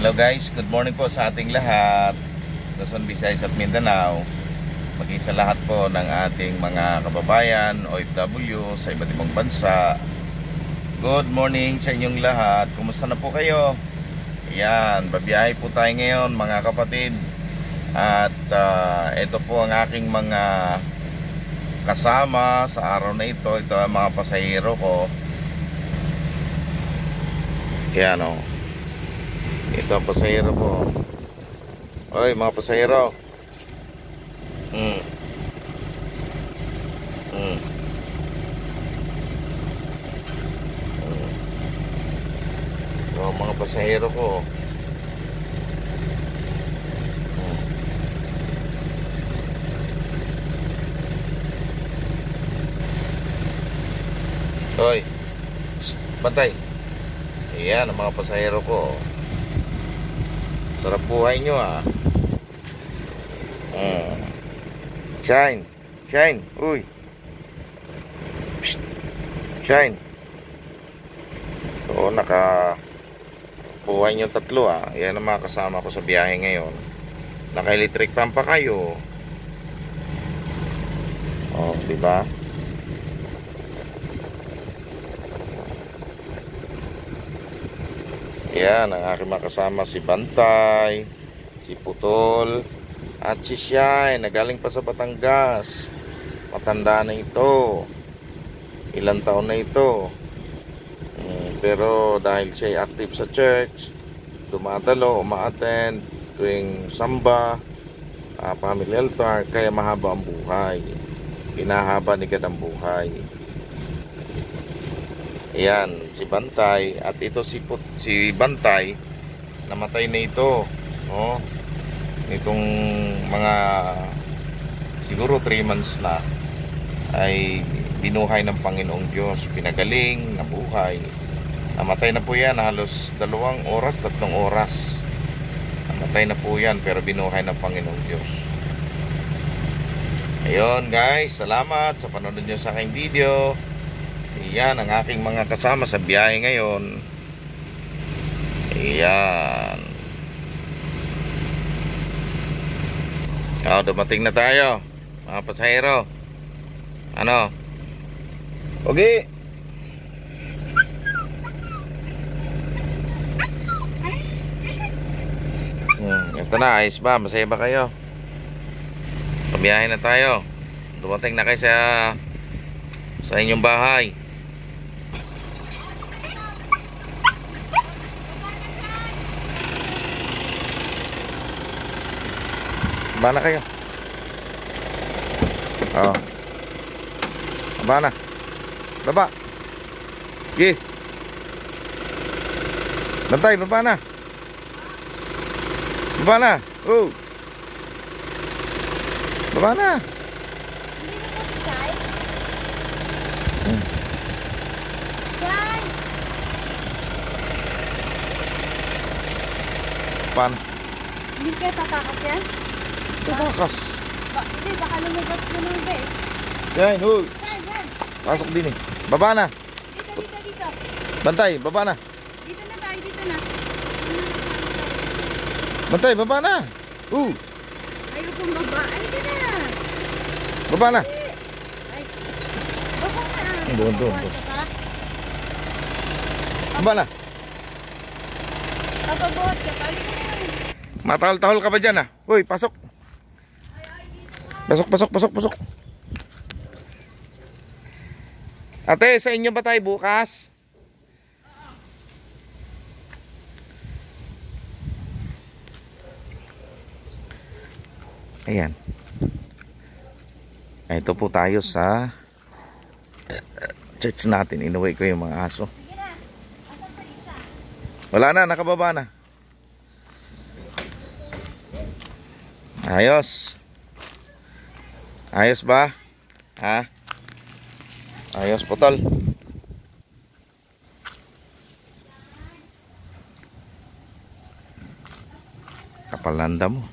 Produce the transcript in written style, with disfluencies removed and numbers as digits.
Hello guys, good morning po sa ating lahat, Luzon, Visayas at Mindanao, maging sa lahat po ng ating mga kababayan OFW sa iba't ibang bansa. Good morning sa inyong lahat. Kumusta na po kayo? Ayan, babiyahe po tayo ngayon mga kapatid. At ito po ang aking mga kasama sa araw na ito. Ito ang mga pasahero ko. Ayan o. Ito ang pasahero ko. Oy mga pasahero. Ito ang mga pasahero ko. Oy, bantay. Ayan ang mga pasahero ko. Sarap buhay nyo ah. Shine. Shine. Uy. Psst. Shine. So naka buhay nyo tatlo ah. Yan ang mga kasama ko sa biyahe ngayon. Naka electric fan pa kayo. Oh, diba? Yan ang aking makasama, si Bantay, si Putol, at si Shine na galing pa sa Batangas. Matanda na ito. Ilang taon na ito. Pero dahil siya ay active sa church, dumadalo, uma-attend tuwing samba, family altar, kaya mahaba ang buhay. Pinahaba ni God ang buhay. Ayan, si Bantay. At ito si Bantay, namatay na ito. Oh, itong mga siguro 3 months na ay binuhay ng Panginoong Diyos. Pinagaling, nabuhay. Namatay na po yan, halos 2 oras, 3 oras. Namatay na po yan, pero binuhay ng Panginoong Diyos. Ayun guys, salamat sa panonood nyo sa aking video. Ayan ang aking mga kasama sa biyahe ngayon. Ayan. Dumating na tayo mga pasahero. Ano? Okay. Ito na, ayos ba? Masaya ba kayo? Pabiyahe na tayo. Dumating na kayo sa inyong bahay. Baba na kayo. Oh. Baba na. Baba. Gi. Bantay, baba na. Baba na. Oh. Baba na. Pan. Hindi kayo tatakas yan? Tatakas. Hindi, baka lumabas po na iba eh. Yan, huy. Yan. Pasok din eh. Baba na. Dito. Bantay, baba na. Dito na tayo, dito na. Bantay, baba na. Ayaw pong baba. Ay, dito na. Baba na. Ay, baba na. Doon. Baba na. Papabuhat ka, pali ka na. Matahol-tahol ka ba dyan ah? Uy, pasok. Pasok. Ate, sa inyo ba tayo bukas? Ayan. Ito po tayo sa church natin. Inuwi ko yung mga aso. Wala na, nakababa na. Ayos. Ayos ba? Ha? Ayos, Putol. Kapalanda mo.